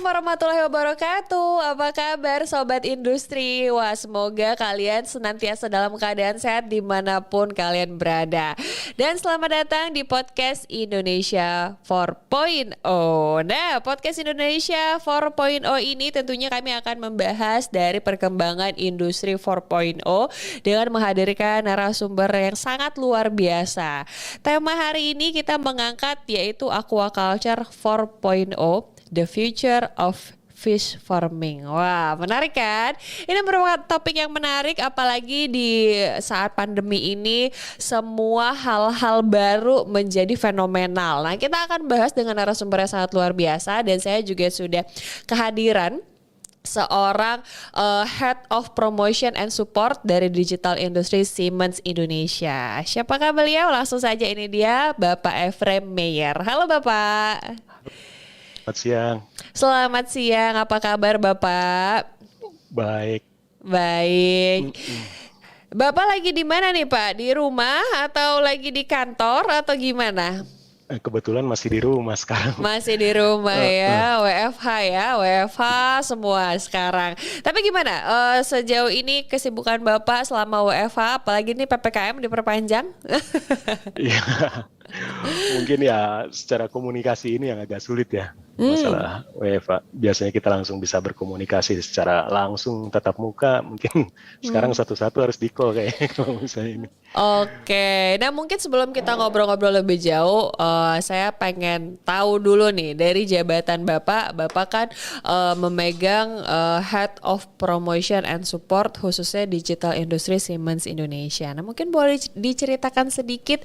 warahmatullahi wabarakatuh. Apa kabar Sobat Industri? Wah, semoga kalian senantiasa dalam keadaan sehat dimanapun kalian berada. Dan selamat datang di Podcast Indonesia 4.0. Nah, Podcast Indonesia 4.0 ini tentunya kami akan membahas dari perkembangan industri 4.0 dengan menghadirkan narasumber yang sangat luar biasa. Tema hari ini kita mengangkat yaitu aquaculture 4.0, the future of fish farming. Wah, menarik kan? Ini merupakan topik yang menarik apalagi di saat pandemi ini semua hal-hal baru menjadi fenomenal. Nah, kita akan bahas dengan narasumber yang sangat luar biasa dan saya juga sudah kehadiran seorang Head of Promotion and Support dari Digital Industry Siemens Indonesia. Siapakah beliau? Langsung saja ini dia Bapak Efrem Meyer. Halo Bapak. Selamat siang. Selamat siang, apa kabar Bapak? Baik. Baik. Bapak lagi di mana nih Pak? Di rumah atau lagi di kantor atau gimana? Kebetulan masih di rumah sekarang. Masih di rumah ya, WFH ya, WFH semua sekarang. Tapi gimana sejauh ini kesibukan Bapak selama WFH, apalagi nih PPKM diperpanjang? Iya. Mungkin ya secara komunikasi ini yang agak sulit ya. Masalah WFA. Biasanya kita langsung bisa berkomunikasi secara langsung tatap muka. Mungkin sekarang satu-satu harus di-call kayaknya kalau misalnya ini. Oke, nah mungkin sebelum kita ngobrol-ngobrol lebih jauh, saya pengen tahu dulu nih dari jabatan Bapak. Bapak kan memegang Head of Promotion and Support khususnya Digital Industry Siemens Indonesia. Nah mungkin boleh diceritakan sedikit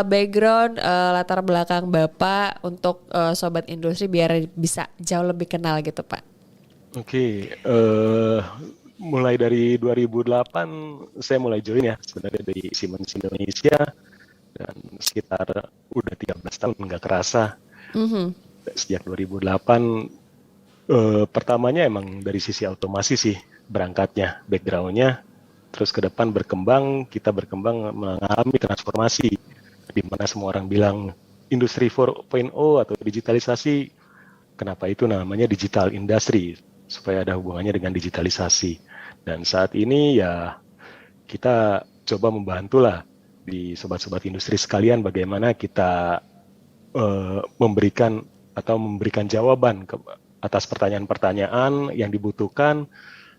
background latar belakang Bapak untuk Sobat Industri biar bisa jauh lebih kenal gitu Pak. Oke, mulai dari 2008 saya mulai join ya sebenarnya dari Siemens Indonesia dan sekitar udah 13 tahun nggak kerasa. Sejak 2008 pertamanya emang dari sisi otomasi sih berangkatnya, backgroundnya, terus ke depan kita berkembang mengalami transformasi di mana semua orang bilang industri 4.0 atau digitalisasi, kenapa itu namanya digital industry, supaya ada hubungannya dengan digitalisasi. Dan saat ini ya kita coba membantulah di sobat-sobat industri sekalian bagaimana kita memberikan jawaban atas pertanyaan-pertanyaan yang dibutuhkan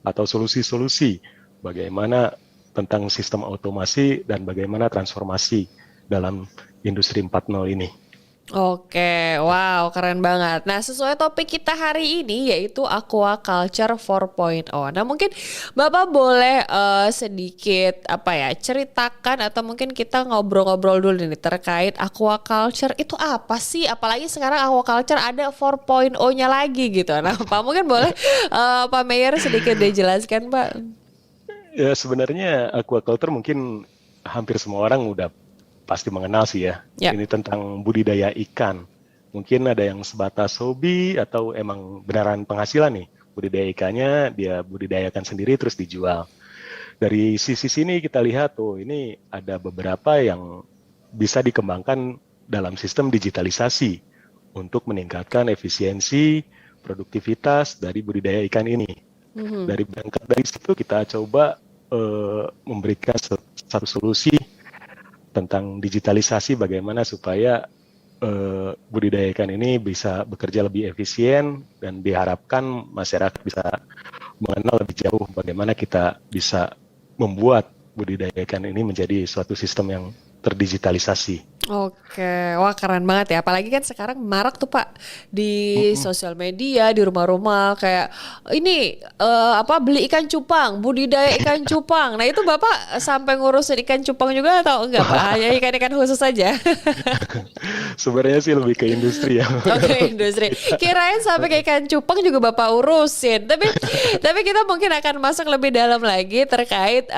atau solusi-solusi bagaimana tentang sistem otomasi dan bagaimana transformasi dalam industri 4.0 ini. Oke, wow, keren banget. Nah, sesuai topik kita hari ini yaitu aquaculture 4.0. Nah, mungkin Bapak boleh sedikit ceritakan atau mungkin kita ngobrol-ngobrol dulu nih terkait aquaculture itu apa sih? Apalagi sekarang aquaculture ada 4.0-nya lagi gitu. Nah, Pak mungkin boleh Pak Meyer sedikit dijelaskan, Pak. Ya, sebenarnya aquaculture mungkin hampir semua orang udah pasti mengenal sih ya. Ini tentang budidaya ikan. Mungkin ada yang sebatas hobi atau emang beneran penghasilan nih. Budidaya ikannya dia budidayakan sendiri terus dijual. Dari sisi sini kita lihat ini ada beberapa yang bisa dikembangkan dalam sistem digitalisasi untuk meningkatkan efisiensi, produktivitas dari budidaya ikan ini. Dari situ kita coba memberikan satu solusi tentang digitalisasi bagaimana supaya budidaya ikan ini bisa bekerja lebih efisien dan diharapkan masyarakat bisa mengenal lebih jauh bagaimana kita bisa membuat budidaya ikan ini menjadi suatu sistem yang terdigitalisasi. Oke, wah keren banget ya. Apalagi kan sekarang marak tuh Pak di sosial media, di rumah-rumah kayak ini beli ikan cupang, budidaya ikan cupang. Nah itu Bapak sampai ngurusin ikan cupang juga atau enggak Pak? Hanya ikan-ikan khusus saja? Sebenarnya sih lebih ke industri ya. Oke, industri. Kirain sampai ke ikan cupang juga Bapak urusin. Tapi kita mungkin akan masuk lebih dalam lagi terkait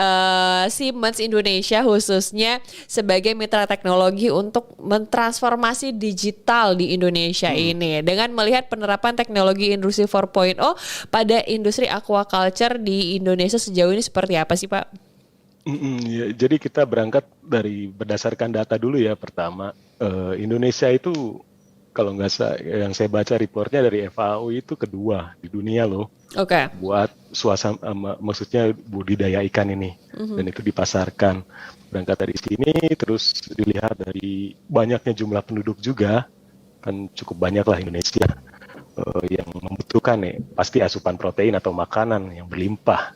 Siemens Indonesia khususnya sebagai mitra teknologi untuk mentransformasi digital di Indonesia ini dengan melihat penerapan teknologi industri 4.0 pada industri aquaculture di Indonesia sejauh ini seperti apa sih Pak? Ya, jadi kita berangkat dari berdasarkan data dulu ya pertama. Indonesia itu kalau nggak yang saya baca reportnya dari FAO itu kedua di dunia loh. Oke. Buat maksudnya budidaya ikan ini. Dan itu dipasarkan. Berangkat dari sini, terus dilihat dari banyaknya jumlah penduduk juga, kan cukup banyak lah Indonesia yang membutuhkan pasti asupan protein atau makanan yang berlimpah.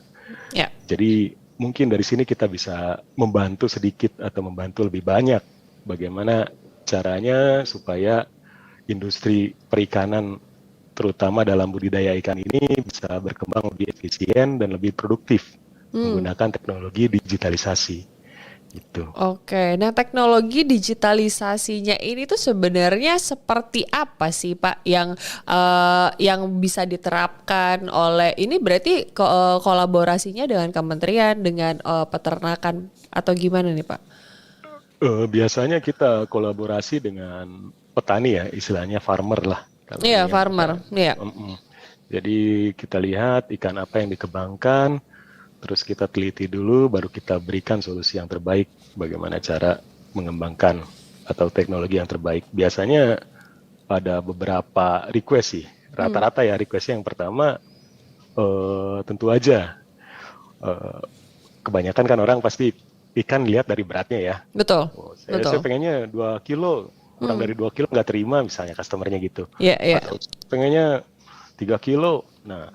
Ya. Jadi mungkin dari sini kita bisa membantu sedikit atau membantu lebih banyak bagaimana caranya supaya industri perikanan terutama dalam budidaya ikan ini bisa berkembang lebih efisien dan lebih produktif menggunakan teknologi digitalisasi. Gitu. Oke, nah teknologi digitalisasinya ini tuh sebenarnya seperti apa sih Pak yang bisa diterapkan oleh ini berarti kolaborasinya dengan kementerian, dengan peternakan atau gimana nih Pak? Biasanya kita kolaborasi dengan petani ya, istilahnya farmer lah. Iya, farmer. Iya. Jadi kita lihat ikan apa yang dikembangkan, terus kita teliti dulu, baru kita berikan solusi yang terbaik, bagaimana cara mengembangkan atau teknologi yang terbaik. Biasanya ada beberapa request sih, rata-rata ya requestnya yang pertama, tentu aja, kebanyakan kan orang pasti ikan lihat dari beratnya ya. Betul. Saya pengennya 2 kilo, kurang dari 2 kilo nggak terima misalnya customernya gitu. Iya. Atau pengennya 3 kilo, nah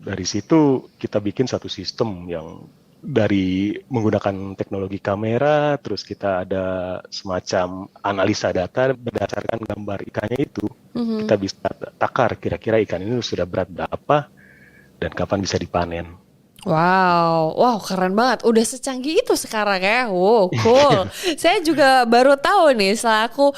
dari situ kita bikin satu sistem yang dari menggunakan teknologi kamera, terus kita ada semacam analisa data berdasarkan gambar ikannya itu, kita bisa takar kira-kira ikan ini sudah berat berapa dan kapan bisa dipanen. Wow, keren banget. Udah secanggih itu sekarang ya. Wow, cool. Saya juga baru tahu nih selaku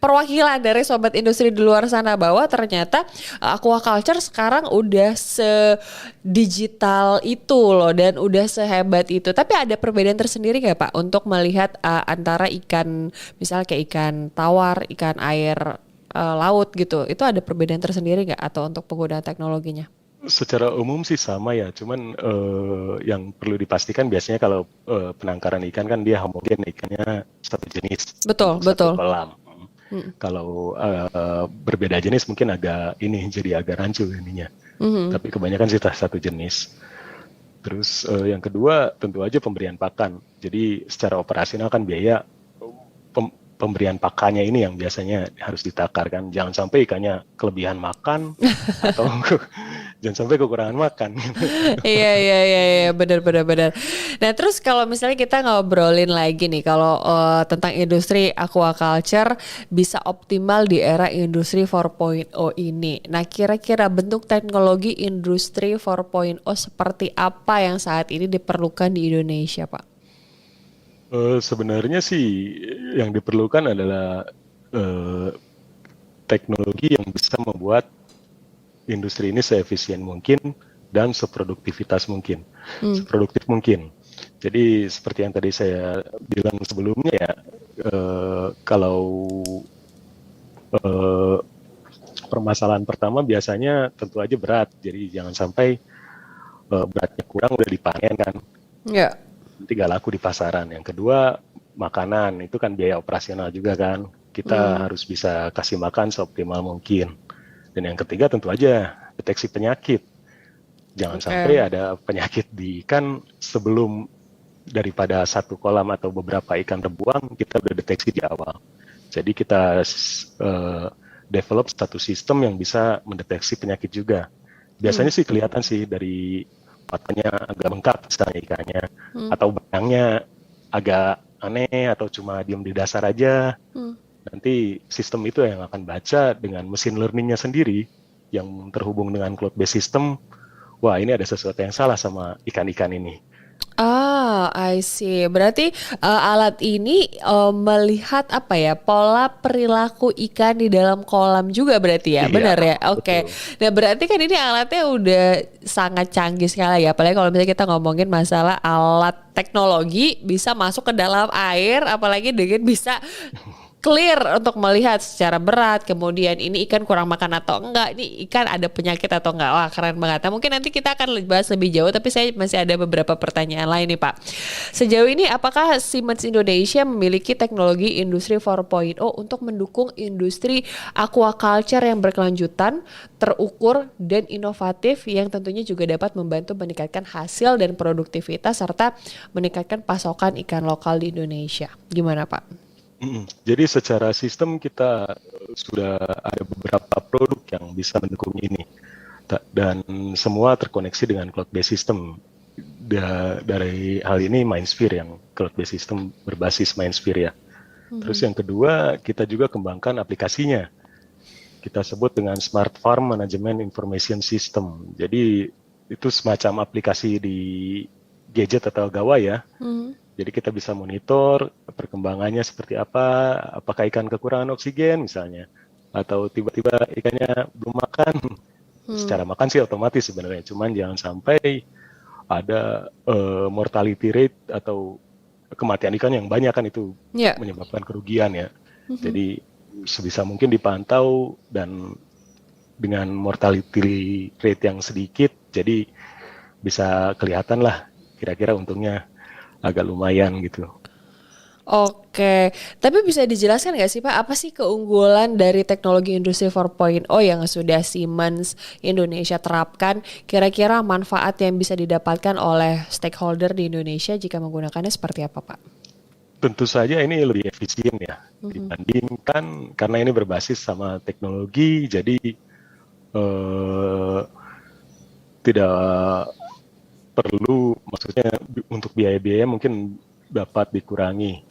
perwakilan dari sobat industri di luar sana bahwa ternyata aquaculture sekarang udah se-digital itu loh dan udah sehebat itu. Tapi ada perbedaan tersendiri nggak Pak untuk melihat antara ikan misalnya kayak ikan tawar, ikan air laut gitu. Itu ada perbedaan tersendiri nggak atau untuk penggunaan teknologinya? Secara umum sih sama ya, cuman yang perlu dipastikan biasanya kalau penangkaran ikan kan dia homogen, ikannya satu jenis, betul. satu kolam. Kalau berbeda jenis mungkin jadi agak rancu ininya. Tapi kebanyakan sih satu jenis. Terus yang kedua tentu aja pemberian pakan. Jadi secara operasional kan biaya pemberian pakannya ini yang biasanya harus ditakar kan. Jangan sampai ikannya kelebihan makan atau jangan sampai kekurangan makan. Iya, benar. Nah terus kalau misalnya kita ngobrolin lagi nih kalau tentang industri aquaculture bisa optimal di era industri 4.0 ini. Nah kira-kira bentuk teknologi industri 4.0 seperti apa yang saat ini diperlukan di Indonesia, Pak? Sebenarnya sih yang diperlukan adalah teknologi yang bisa membuat industri ini seefisien mungkin dan seproduktif mungkin. Jadi seperti yang tadi saya bilang sebelumnya ya, kalau permasalahan pertama biasanya tentu aja berat. Jadi jangan sampai beratnya kurang udah dipanen kan. Ya. Nanti gak laku di pasaran. Yang kedua makanan, itu kan biaya operasional juga kan. Kita harus bisa kasih makan seoptimal mungkin. Dan yang ketiga tentu aja deteksi penyakit. Jangan sampai ada penyakit di ikan sebelum daripada satu kolam atau beberapa ikan terbuang, kita udah deteksi di awal. Jadi kita develop satu sistem yang bisa mendeteksi penyakit juga. Biasanya sih kelihatan sih dari matanya agak bengkak misalnya ikannya, atau benangnya agak aneh atau cuma diam di dasar aja. Nanti sistem itu yang akan baca dengan mesin learning-nya sendiri yang terhubung dengan cloud-based system. Wah, ini ada sesuatu yang salah sama ikan-ikan ini. I see. Berarti alat ini melihat apa ya, pola perilaku ikan di dalam kolam juga berarti ya, benar ya? Oke. Nah berarti kan ini alatnya udah sangat canggih sekali ya. Apalagi kalau misalnya kita ngomongin masalah alat teknologi bisa masuk ke dalam air, apalagi dengan bisa clear untuk melihat secara berat, kemudian ini ikan kurang makan atau enggak, ini ikan ada penyakit atau enggak. Wah, keren banget. Nah, mungkin nanti kita akan bahas lebih jauh, tapi saya masih ada beberapa pertanyaan lain nih, Pak. Sejauh ini apakah Siemens Indonesia memiliki teknologi industri 4.0 untuk mendukung industri aquaculture yang berkelanjutan, terukur dan inovatif yang tentunya juga dapat membantu meningkatkan hasil dan produktivitas serta meningkatkan pasokan ikan lokal di Indonesia. Gimana, Pak? Jadi secara sistem kita sudah ada beberapa produk yang bisa mendukung ini. Dan semua terkoneksi dengan cloud-based system. Dari hal ini MindSphere yang cloud-based system berbasis MindSphere ya. Terus yang kedua, kita juga kembangkan aplikasinya. Kita sebut dengan Smart Farm Management Information System. Jadi itu semacam aplikasi di gadget atau gawai ya. Jadi kita bisa monitor perkembangannya seperti apa, apakah ikan kekurangan oksigen misalnya, atau tiba-tiba ikannya belum makan. Secara makan sih otomatis sebenarnya, cuman jangan sampai ada mortality rate atau kematian ikan yang banyak kan itu menyebabkan kerugian ya. Jadi sebisa mungkin dipantau dan dengan mortality rate yang sedikit, jadi bisa kelihatan lah kira-kira untungnya agak lumayan gitu. Oke, tapi bisa dijelaskan nggak sih Pak, apa sih keunggulan dari teknologi industri 4.0 yang sudah Siemens Indonesia terapkan? Kira-kira manfaat yang bisa didapatkan oleh stakeholder di Indonesia jika menggunakannya seperti apa Pak? Tentu saja ini lebih efisien ya dibandingkan karena ini berbasis sama teknologi, jadi tidak perlu, maksudnya untuk biaya-biaya mungkin dapat dikurangi.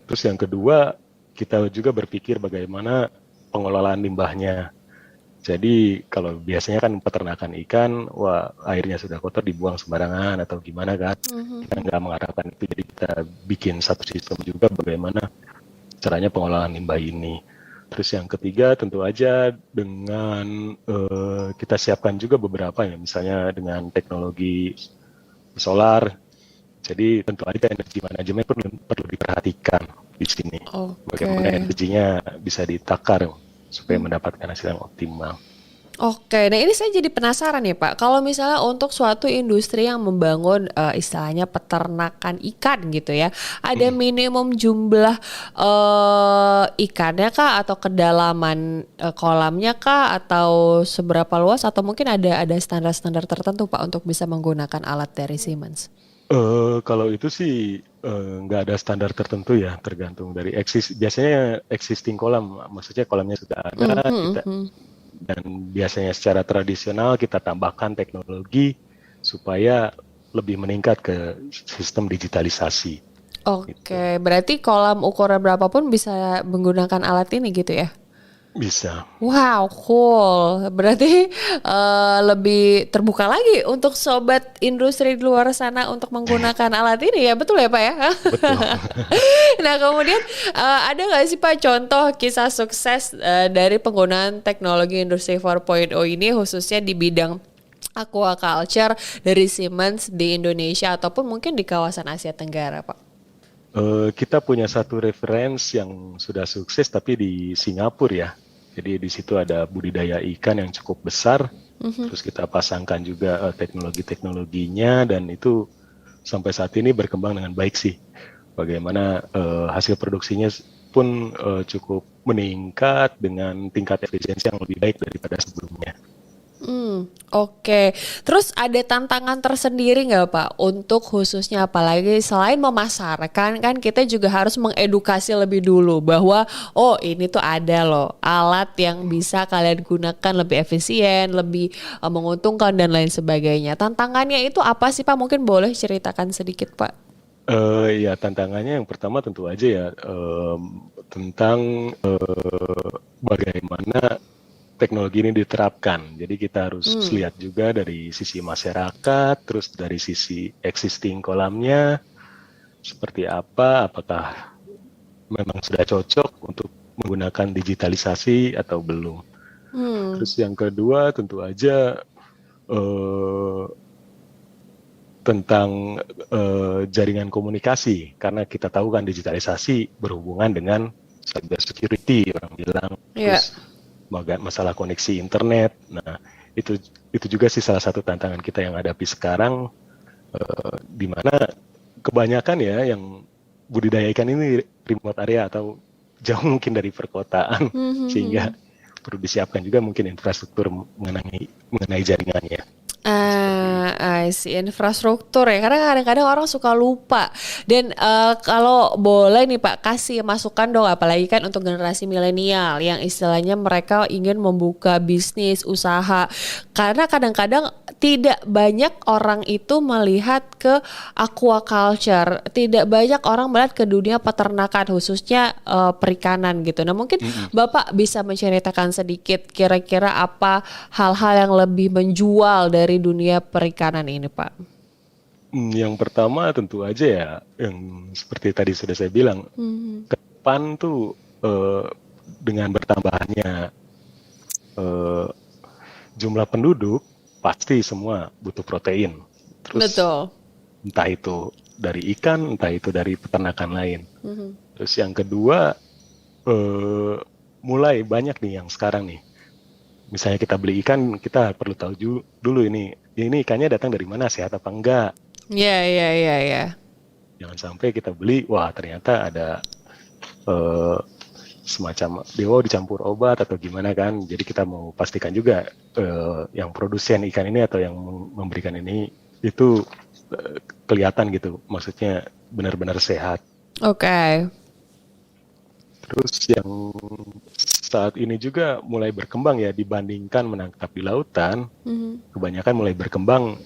Terus yang kedua, kita juga berpikir bagaimana pengelolaan limbahnya. Jadi kalau biasanya kan peternakan ikan, wah airnya sudah kotor dibuang sembarangan atau gimana kan. Kita nggak mengharapkan itu, jadi kita bikin satu sistem juga bagaimana caranya pengelolaan limbah ini. Terus yang ketiga tentu aja dengan kita siapkan juga beberapa ya, misalnya dengan teknologi solar. Jadi tentu aja energi manajemen perlu diperhatikan di sini. Bagaimana energinya bisa ditakar supaya mendapatkan hasil yang optimal. Oke, nah ini saya jadi penasaran ya Pak, kalau misalnya untuk suatu industri yang membangun istilahnya peternakan ikan gitu ya, ada minimum jumlah ikannya kah, atau kedalaman kolamnya kah, atau seberapa luas, atau mungkin ada standar-standar tertentu Pak untuk bisa menggunakan alat dari Siemens? Kalau itu sih nggak ada standar tertentu ya, tergantung dari biasanya existing kolam, maksudnya kolamnya sudah ada, dan biasanya secara tradisional kita tambahkan teknologi supaya lebih meningkat ke sistem digitalisasi. Oke, berarti kolam ukuran berapapun bisa menggunakan alat ini gitu ya? Bisa. Wow, cool. Berarti lebih terbuka lagi untuk sobat industri di luar sana untuk menggunakan alat ini ya, betul ya Pak ya? Betul. Nah kemudian ada nggak sih Pak contoh kisah sukses dari penggunaan teknologi industri 4.0 ini khususnya di bidang aquaculture dari Siemens di Indonesia ataupun mungkin di kawasan Asia Tenggara Pak? Kita punya satu referensi yang sudah sukses tapi di Singapura ya. Jadi di situ ada budidaya ikan yang cukup besar. Terus kita pasangkan juga teknologi-teknologinya dan itu sampai saat ini berkembang dengan baik sih. Bagaimana hasil produksinya pun cukup meningkat dengan tingkat efisiensi yang lebih baik daripada sebelumnya. Oke. Terus ada tantangan tersendiri nggak Pak untuk khususnya apalagi selain memasarkan, kan kita juga harus mengedukasi lebih dulu bahwa oh ini tuh ada loh alat yang bisa kalian gunakan lebih efisien, lebih menguntungkan dan lain sebagainya. Tantangannya itu apa sih Pak? Mungkin boleh ceritakan sedikit Pak. Ya tantangannya yang pertama tentu aja ya tentang bagaimana teknologi ini diterapkan. Jadi kita harus lihat juga dari sisi masyarakat, terus dari sisi existing kolamnya seperti apa, apakah memang sudah cocok untuk menggunakan digitalisasi atau belum. Terus yang kedua tentu aja tentang jaringan komunikasi, karena kita tahu kan digitalisasi berhubungan dengan cyber security, orang bilang, Iya. terus masalah koneksi internet. Nah, itu juga sih salah satu tantangan kita yang hadapi sekarang, di mana kebanyakan ya yang budidaya ikan ini remote area atau jauh mungkin dari perkotaan, sehingga perlu disiapkan juga mungkin infrastruktur mengenai jaringannya. I see. Infrastruktur ya, karena kadang-kadang orang suka lupa. Dan kalau boleh nih Pak, kasih masukan dong, apalagi kan untuk generasi milenial yang istilahnya mereka ingin membuka bisnis, usaha. Karena kadang-kadang tidak banyak orang itu melihat ke aquaculture, tidak banyak orang melihat ke dunia peternakan, khususnya perikanan gitu. Nah mungkin Bapak bisa menceritakan sedikit kira-kira apa hal-hal yang lebih menjual dari dunia perikanan ini, Pak? Yang pertama tentu aja ya, yang seperti tadi sudah saya bilang, ke depan tuh dengan bertambahnya jumlah penduduk, pasti semua butuh protein. Terus Betul. entah itu dari ikan, entah itu dari peternakan lain. Terus yang kedua, mulai banyak nih yang sekarang nih. Misalnya kita beli ikan, kita perlu tahu dulu ini ikannya datang dari mana, sehat apa enggak. Iya. Jangan sampai kita beli, wah ternyata ada semacam dewa dicampur obat atau gimana kan. Jadi kita mau pastikan juga yang produsen ikan ini atau yang memberikan ini itu kelihatan gitu, maksudnya benar-benar sehat. Oke. Terus yang saat ini juga mulai berkembang ya, dibandingkan menangkap di lautan, kebanyakan mulai berkembang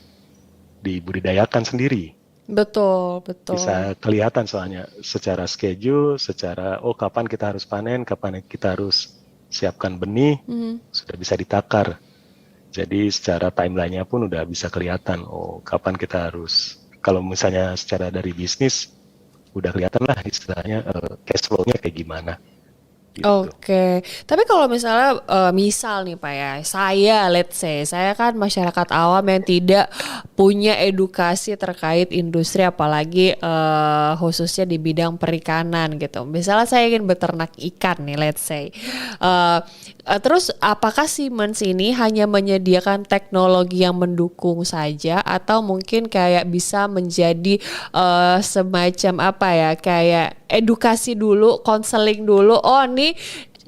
dibudidayakan sendiri. Betul. Bisa kelihatan soalnya secara schedule, secara kapan kita harus panen, kapan kita harus siapkan benih, sudah bisa ditakar. Jadi secara timeline-nya pun udah bisa kelihatan, kapan kita harus, kalau misalnya secara dari bisnis, udah kelihatan lah istilahnya cash flow-nya kayak gimana. Gitu. Oke, tapi kalau misalnya misal nih Pak ya, let's say, saya kan masyarakat awam yang tidak punya edukasi terkait industri, apalagi khususnya di bidang perikanan gitu. Misalnya saya ingin beternak ikan nih, let's say. Terus apakah Siemens ini hanya menyediakan teknologi yang mendukung saja, atau mungkin kayak bisa menjadi semacam apa ya, kayak edukasi dulu, konseling dulu, nih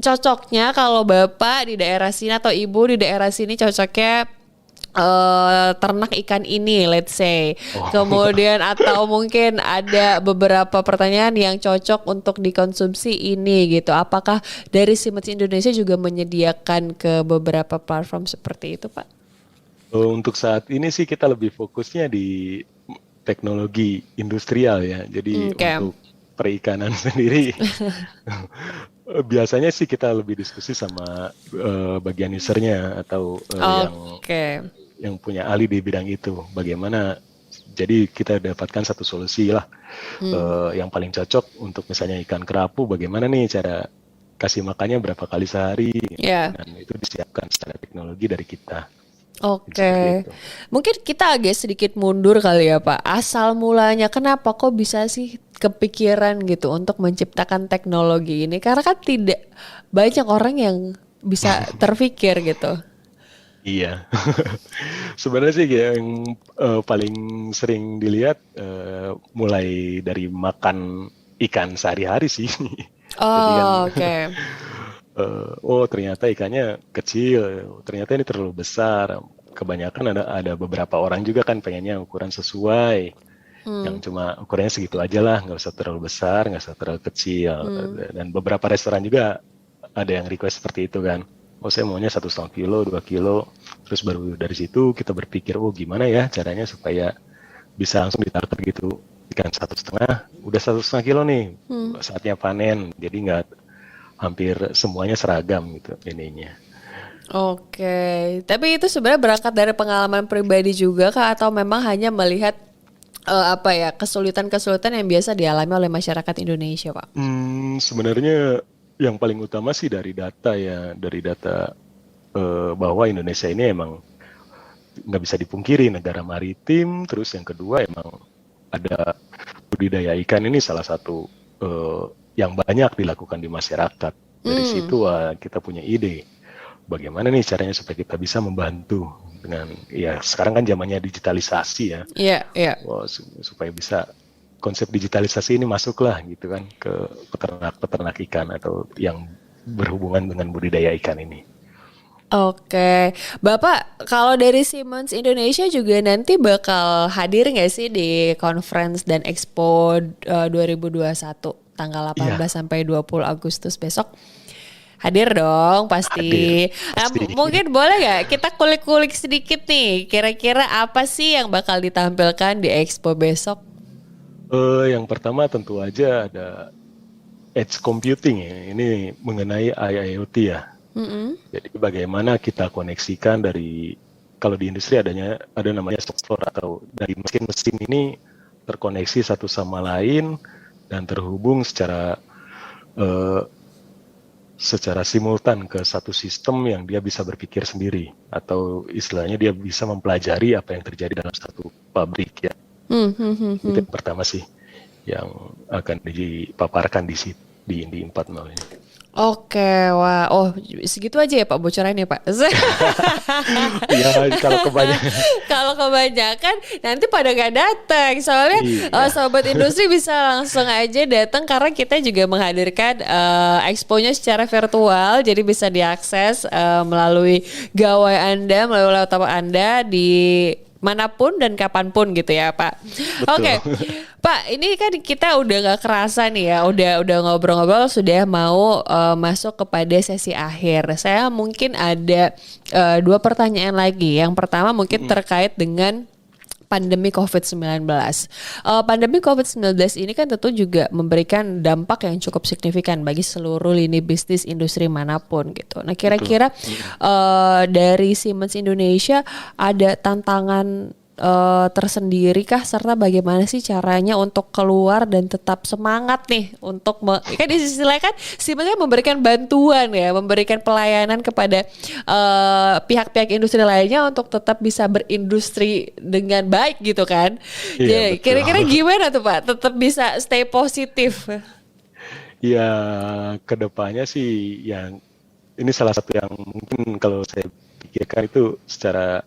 cocoknya kalau Bapak di daerah sini atau Ibu di daerah sini cocoknya ternak ikan ini, let's say. Kemudian atau mungkin ada beberapa pertanyaan yang cocok untuk dikonsumsi ini gitu. Apakah dari Siemens Indonesia juga menyediakan ke beberapa platform seperti itu, Pak? Untuk saat ini sih kita lebih fokusnya di teknologi industrial ya. Jadi untuk perikanan sendiri biasanya sih kita lebih diskusi sama bagian usernya atau yang punya ahli di bidang itu. Bagaimana, jadi kita dapatkan satu solusi lah yang paling cocok untuk misalnya ikan kerapu. Bagaimana nih cara kasih makannya berapa kali sehari, dan itu disiapkan secara teknologi dari kita. Oke. Mungkin kita agak sedikit mundur kali ya Pak. Asal mulanya kenapa kok bisa sih kepikiran gitu untuk menciptakan teknologi ini? Karena kan tidak banyak orang yang bisa terpikir gitu. Iya. Sebenarnya sih yang paling sering dilihat mulai dari makan ikan sehari-hari sih. Oke. Ternyata ikannya kecil, ternyata ini terlalu besar. Kebanyakan ada beberapa orang juga kan pengennya ukuran sesuai, yang cuma ukurannya segitu aja lah, nggak usah terlalu besar, nggak usah terlalu kecil. Dan beberapa restoran juga ada yang request seperti itu kan. Saya maunya 1,5 kilo, 2 kilo. Terus baru dari situ kita berpikir, gimana ya caranya supaya bisa langsung ditarget gitu. Ikan 1,5, udah 1,5 kilo nih, saatnya panen. Jadi nggak hampir semuanya seragam gitu ininya. Oke, tapi itu sebenarnya berangkat dari pengalaman pribadi juga Kak, atau memang hanya melihat kesulitan-kesulitan yang biasa dialami oleh masyarakat Indonesia, Pak? Sebenarnya yang paling utama sih dari data ya, bahwa Indonesia ini emang nggak bisa dipungkiri negara maritim. Terus yang kedua emang ada budidaya ikan ini salah satu yang banyak dilakukan di masyarakat. Dari situ kita punya ide bagaimana nih caranya supaya kita bisa membantu dengan ya sekarang kan zamannya digitalisasi ya. Supaya bisa konsep digitalisasi ini masuklah gitu kan ke peternak ikan atau yang berhubungan dengan budidaya ikan ini. Oke, Bapak kalau dari Siemens Indonesia juga nanti bakal hadir nggak sih di Conference dan Expo 2021 tanggal 18 sampai 20 Agustus besok? Hadir dong pasti. Mungkin boleh nggak kita kulik-kulik sedikit nih, kira-kira apa sih yang bakal ditampilkan di Expo besok? Yang pertama tentu aja ada edge computing ya, ini mengenai IIoT ya. Jadi bagaimana kita koneksikan dari, kalau di industri ada namanya shop floor atau dari mesin-mesin ini terkoneksi satu sama lain dan terhubung secara simultan ke satu sistem yang dia bisa berpikir sendiri atau istilahnya dia bisa mempelajari apa yang terjadi dalam satu pabrik ya. Itu yang pertama sih yang akan dipaparkan di Indy 4.0 ini. Oke, wah, segitu aja ya Pak bocorannya Pak. Ya kalau kebanyakan nanti pada gak datang, soalnya sobat industri bisa langsung aja datang karena kita juga menghadirkan expo-nya secara virtual, jadi bisa diakses melalui gawai Anda, melalui laptop Anda di manapun dan kapanpun gitu ya Pak. Oke. Pak, ini kan kita udah gak kerasa nih ya, udah ngobrol-ngobrol sudah mau masuk kepada sesi akhir. Saya mungkin ada 2 pertanyaan lagi. Yang pertama mungkin terkait dengan pandemi COVID-19. Pandemi COVID-19 ini kan tentu juga memberikan dampak yang cukup signifikan bagi seluruh lini bisnis industri manapun gitu. Nah kira-kira dari Siemens Indonesia ada tantangan tersendiri kah, serta bagaimana sih caranya untuk keluar dan tetap semangat nih untuk kan di sisi lain kan Siemens memberikan bantuan ya, memberikan pelayanan kepada pihak-pihak industri lainnya untuk tetap bisa berindustri dengan baik gitu kan. Jadi kira-kira gimana tuh Pak, tetap bisa stay positif? Ya kedepannya sih yang ini salah satu yang mungkin kalau saya pikirkan itu secara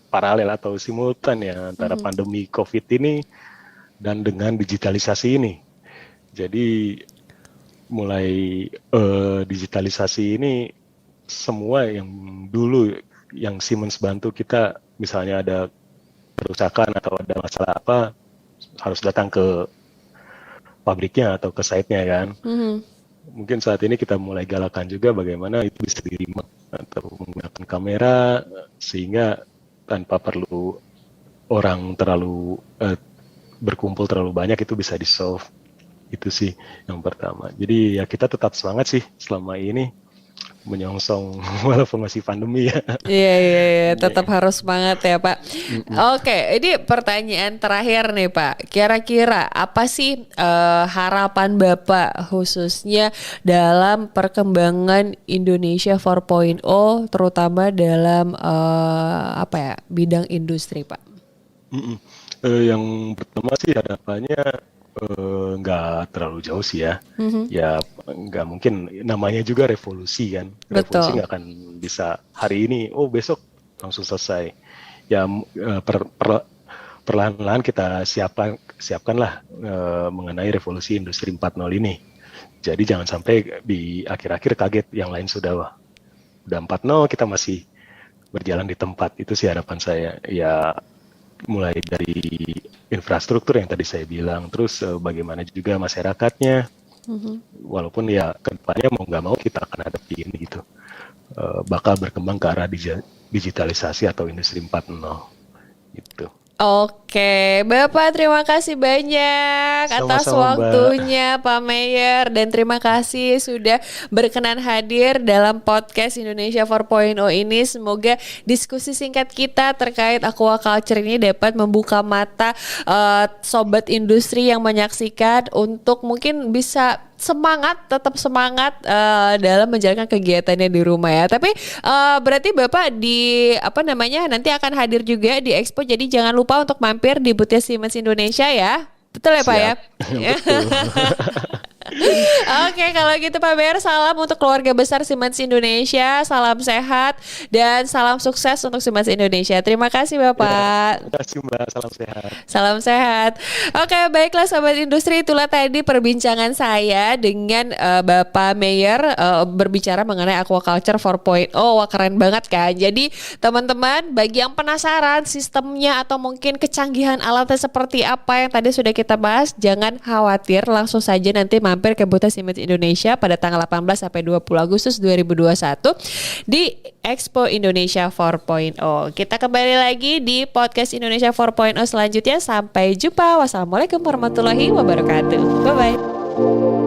paralel atau simultan ya antara pandemi COVID ini dan dengan digitalisasi ini. Jadi mulai digitalisasi ini semua yang dulu yang Siemens bantu kita, misalnya ada kerusakan atau ada masalah apa, harus datang ke pabriknya atau ke site-nya kan. Mungkin saat ini kita mulai galakan juga bagaimana itu bisa di-remote atau menggunakan kamera sehingga tanpa perlu orang terlalu berkumpul terlalu banyak, itu bisa di-solve. Itu sih yang pertama. Jadi ya kita tetap semangat sih selama ini menyongsong walaupun masih pandemi ya. Iya, tetap harus semangat ya Pak. Oke, ini pertanyaan terakhir nih Pak. Kira-kira apa sih harapan Bapak khususnya dalam perkembangan Indonesia 4.0 terutama dalam bidang industri Pak? Yang pertama sih harapannya nggak terlalu jauh sih ya. Ya nggak mungkin, namanya juga revolusi kan. Revolusi nggak akan bisa hari ini, besok langsung selesai. Ya perlahan-lahan kita siapkanlah mengenai revolusi industri 4.0 ini. Jadi jangan sampai di akhir-akhir kaget yang lain sudah 4.0 kita masih berjalan di tempat. Itu sih harapan saya. Ya mulai dari infrastruktur yang tadi saya bilang, terus bagaimana juga masyarakatnya, walaupun ya kedepannya mau nggak mau kita akan hadapi ini gitu, bakal berkembang ke arah digitalisasi atau industri 4.0 gitu. Oke, Bapak terima kasih banyak atas waktunya Pak Meyer, dan terima kasih sudah berkenan hadir dalam podcast Indonesia 4.0 ini. Semoga diskusi singkat kita terkait aquaculture ini dapat membuka mata sobat industri yang menyaksikan untuk mungkin bisa tetap semangat dalam menjalankan kegiatannya di rumah ya. Tapi berarti Bapak nanti akan hadir juga di Expo. Jadi jangan lupa untuk mampir di booth Siemens Indonesia ya. Betul ya Pak ya? Betul. Oke, kalau gitu Pak Ber, salam untuk keluarga besar Siemens Indonesia, salam sehat dan salam sukses untuk Siemens Indonesia. Terima kasih Bapak. Terima kasih Mbak, salam sehat. Salam sehat. Oke, baiklah Sobat Industri, itulah tadi perbincangan saya dengan Bapak Mayer berbicara mengenai Aquaculture 4.0. Wah, keren banget kan. Jadi teman-teman, bagi yang penasaran sistemnya atau mungkin kecanggihan alatnya seperti apa yang tadi sudah kita bahas, jangan khawatir, langsung saja nanti mampir ke booth Siemens Indonesia pada tanggal 18 sampai 20 Agustus 2021 di Expo Indonesia 4.0. Kita kembali lagi di podcast Indonesia 4.0 selanjutnya. Sampai jumpa. Wassalamualaikum warahmatullahi wabarakatuh. Bye bye.